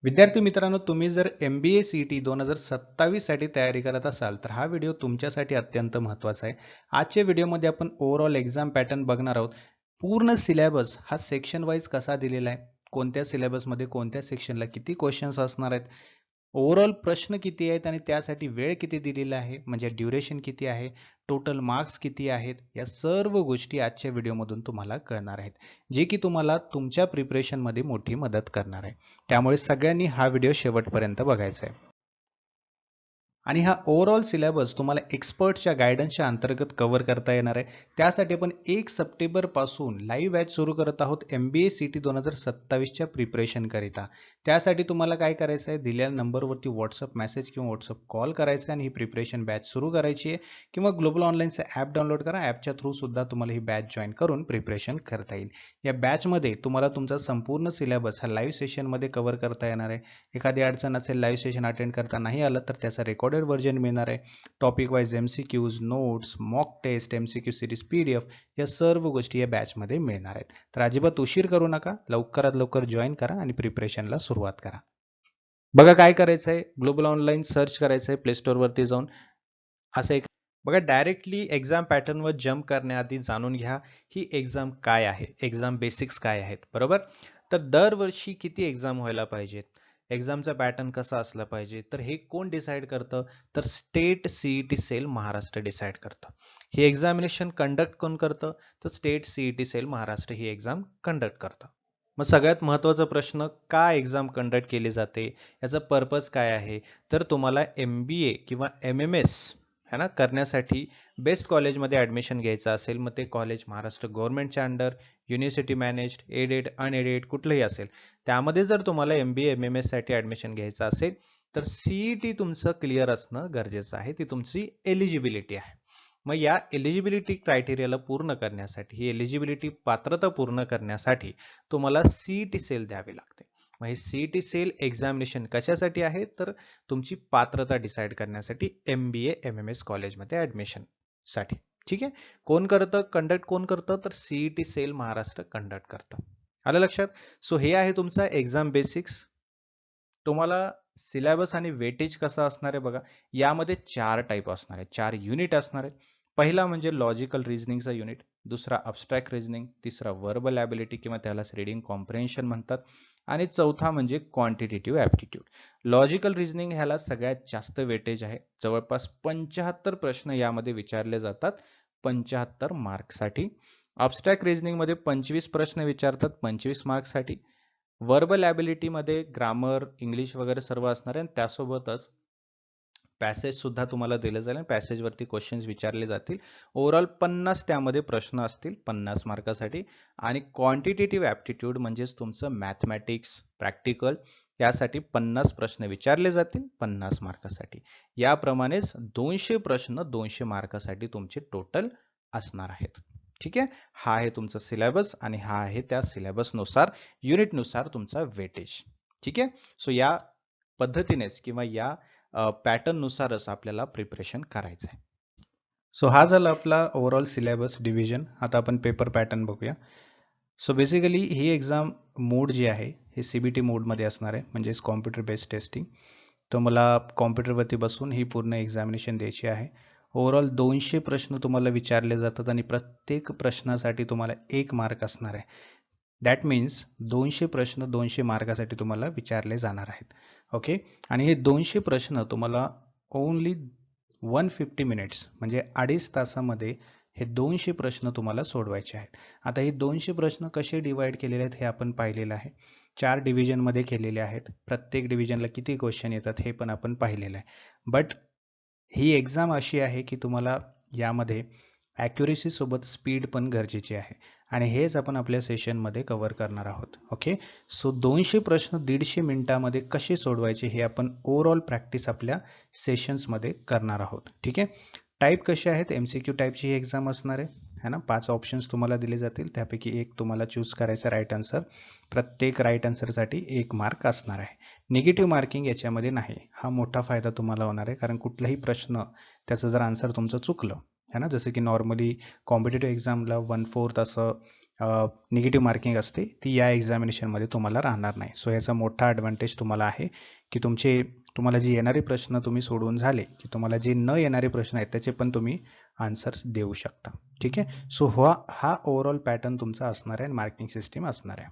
विद्यार्थी मित्रांनो, तुम्ही जर MBA CET 2027 साठी तयारी करत असाल तर हा व्हिडिओ तुमच्यासाठी अत्यंत महत्त्वाचा आहे. आजच्या व्हिडिओमध्ये आपण ओव्हरऑल एक्झाम पॅटर्न बघणार आहोत. पूर्ण सिलेबस हा सेक्शन वाईज कसा दिलेला आहे, कोणत्या सिलेबसमध्ये कोणत्या सेक्शनला किती क्वेश्चन्स असणार आहेत, ओव्हरऑल प्रश्न किती आहेत आणि त्यासाठी वेळ किती दिलेला आहे, म्हणजे ड्युरेशन किती आहे, टोटल मार्क्स किती आहेत, या सर्व गोष्टी आजच्या व्हिडिओमधून तुम्हाला कळणार आहेत, जे की तुम्हाला तुमच्या प्रिपरेशनमध्ये मोठी मदत करणार आहे. त्यामुळे सगळ्यांनी हा व्हिडिओ शेवटपर्यंत बघायचा आहे. आणि हा ओव्हरऑल सिलेबस तुम्हाला एक्सपर्टच्या गायडन्सच्या अंतर्गत कव्हर करता येणार आहे. त्यासाठी आपण 1 सप्टेंबर पासून लाईव्ह बॅच सुरू करत आहोत MBA CET 2027च्या प्रिपरेशन करिता. त्यासाठी तुम्हाला काय करायचं आहे, दिलेल्या नंबरवरती व्हॉट्सअप मेसेज किंवा व्हॉट्सअप कॉल करायचा आहे आणि ही प्रिपरेशन बॅच सुरू करायची आहे. किंवा ग्लोबल ऑनलाईनचं ॲप डाउनलोड करा. ॲपच्या थ्रू सुद्धा तुम्हाला ही बॅच जॉईन करून प्रिपरेशन करता येईल. या बॅचमध्ये तुम्हाला तुमचा संपूर्ण सिलेबस हा लाईव्ह सेशनमध्ये कव्हर करता येणार आहे. एखादी अडचण असेल, लाईव्ह सेशन अटेंड करता नाही आलं तर त्याचा रेकॉर्डेड वर्जन मिळणार आहे. Topic wise MCQs, notes, mock test, MCQ series PDF या सर्व गोष्टी या बॅचमध्ये मिळणार आहेत. तर अजिबात उशीर करू नका, लवकरात लवकर जॉईन करा आणि प्रिपरेशनला सुरुवात करा. बघा काय करायचं आहे, ग्लोबल ऑनलाईन सर्च करायचं आहे प्ले स्टोअरवरती जाऊन. असं एक बघा, डायरेक्टली एक्झाम पॅटर्नवर जम्प करण्याआधी जाणून घ्या ही एक्झाम काय आहे, एक्झाम बेसिक्स काय आहेत, बरोबर. तर दरवर्षी किती एक्झाम व्हायला पाहिजेत, एक्झामचा पॅटर्न कसा असला पाहिजे, तर हे कोण डिसाईड करतं, तर state CET cell Maharashtra decide करतं. हे एक्झामिनेशन कंडक्ट कोण करतं, तर स्टेट CET सेल महाराष्ट्र ही एक्झाम कंडक्ट करतं. मग सगळ्यात महत्त्वाचा प्रश्न, का एक्झाम कंडक्ट केली जाते, याचा पर्पज काय आहे, तर तुम्हाला MBA किंवा MMS है ना करण्यासाठी बेस्ट कॉलेजमध्ये ॲडमिशन घ्यायचं असेल, मग ते कॉलेज महाराष्ट्र गव्हर्नमेंटच्या under, university managed, aided, unaided कुठलंही असेल, त्यामध्ये जर तुम्हाला MBA MMS साठी ॲडमिशन घ्यायचं असेल तर CET तुमचं क्लिअर असणं गरजेचं आहे. ती तुमची एलिजिबिलिटी आहे. मग या एलिजिबिलिटी क्रायटेरियाला पूर्ण करण्यासाठी, ही एलिजिबिलिटी पात्रता पूर्ण करण्यासाठी तुम्हाला CET सेल द्यावी लागते. मग हे CET सेल एक्झामिनेशन कशासाठी आहे, तर तुमची पात्रता डिसाईड करण्यासाठी MBA MMS कॉलेजमध्ये ॲडमिशन साठी. ठीक आहे. कोण करतं, कंडक्ट कोण करतं, तर CET सेल महाराष्ट्र कंडक्ट करतं. आलं लक्षात. सो हे आहे तुमचा एक्झाम बेसिक्स. तुम्हाला सिलेबस आणि वेटेज कसं असणार आहे बघा. यामध्ये 4 टाईप असणार आहे, 4 युनिट असणार आहेत. पहिला म्हणजे लॉजिकल रिझनिंगचा युनिट, दुसरा अब्स्ट्रॅक्ट रिझनिंग, तिसरा वर्बल ॲबिलिटी किंवा त्यालाच रीडिंग कॉम्प्रिहेन्शन म्हणतात, आणि चौथा म्हणजे क्वांटिटेटिव्ह ॲप्टिट्यूड. लॉजिकल रिझनिंग ह्याला सगळ्यात जास्त वेटेज आहे. जवळपास 75 प्रश्न यामध्ये विचारले जातात 75 मार्कसाठी. अब्स्ट्रॅक्ट रिझनिंग मध्ये 25 प्रश्न विचारतात 25 मार्कसाठी. वर्बल ॲबिलिटीमध्ये ग्रामर, इंग्लिश वगैरे सर्व असणार आहे आणि त्यासोबतच पॅसेज सुद्धा तुम्हाला दिलं जाईल. पॅसेजवरती क्वेश्चन्स विचारले जातील. ओव्हरऑल 50 त्यामध्ये प्रश्न असतील 50 मार्कासाठी. आणि क्वांटिटेटिव्ह ॲप्टिट्यूड म्हणजेच तुमचं मॅथमॅटिक्स, प्रॅक्टिकल यासाठी 50 प्रश्न विचारले जातील 50 मार्कासाठी. याप्रमाणेच 200 प्रश्न 200 मार्कासाठी तुमचे टोटल असणार आहेत. ठीक आहे. हा आहे तुमचा सिलेबस आणि हा आहे त्या सिलेबसनुसार, युनिटनुसार तुमचा वेटेज. ठीक आहे. सो या पद्धतीनेच किंवा या पॅटर्न नुसारच आपल्याला प्रिपरेशन करायचं आहे. सो हा झाला आपला ओव्हरऑल सिलेबस डिव्हिजन. आता आपण पेपर पॅटर्न बघूया. सो बेसिकली ही एक्झाम मोड जी आहे हे CBT मोडमध्ये असणार आहे, म्हणजेच कॉम्प्युटर बेस्ड टेस्टिंग. तर मला कॉम्प्युटरवरती बसून ही पूर्ण एक्झामिनेशन द्यायची आहे. ओव्हरऑल 200 प्रश्न तुम्हाला विचारले जातात आणि प्रत्येक प्रश्नासाठी तुम्हाला 1 मार्क असणार आहे. दॅट मीन्स 200 प्रश्न 200 मार्कासाठी तुम्हाला विचारले जाणार आहेत. ओके. आणि हे 200 प्रश्न तुम्हाला ओन्ली 150 मिनिट्स म्हणजे 2.5 तासामध्ये हे 200 प्रश्न तुम्हाला सोडवायचे आहेत. आता हे 200 प्रश्न कसे डिवाइड केलेले आहेत हे आपण पाहिलेलं आहे. 4 डिव्हिजनमध्ये केलेले आहेत. प्रत्येक डिव्हिजनला किती क्वेश्चन येतात हे पण आपण पाहिलेलं आहे. बट ही एक्झाम अशी आहे की तुम्हाला यामध्ये ॲक्युरेसी सोबत स्पीड पण गरजेची आहे आणि हेच आपण आपल्या सेशनमध्ये कव्हर करणार आहोत. ओके. सो 200 प्रश्न 150 मिनिटामध्ये कसे सोडवायचे हे आपण ओव्हरऑल प्रॅक्टिस आपल्या सेशन्समध्ये करणार आहोत. ठीक आहे. टाईप कसे आहेत, MCQ टाईपची ही एक्झाम असणार आहे ना. 5 ऑप्शन्स तुम्हाला दिले जातील, त्यापैकी एक तुम्हाला चूज करायचं राईट आन्सर. प्रत्येक राईट आन्सरसाठी 1 मार्क असणार आहे. निगेटिव्ह मार्किंग याच्यामध्ये नाही. हा मोठा फायदा तुम्हाला होणार आहे, कारण कुठलाही प्रश्न त्याचं जर आन्सर तुमचं चुकलं है ना, जसं की नॉर्मली कॉम्पिटेटिव्ह एक्झामला 1/4 असं निगेटिव्ह मार्किंग असते ती या एक्झामिनेशनमध्ये तुम्हाला राहणार नाही. सो याचा मोठा ॲडव्हान्टेज तुम्हाला आहे की तुम्हाला जे येणारे प्रश्न तुम्ही सोडवून झाले की तुम्हाला जे न येणारे प्रश्न आहेत त्याचे पण तुम्ही आन्सर्स देऊ शकता. ठीक आहे. सो हा ओव्हरऑल पॅटर्न तुमचा असणार आहे आणि मार्किंग सिस्टीम असणार आहे.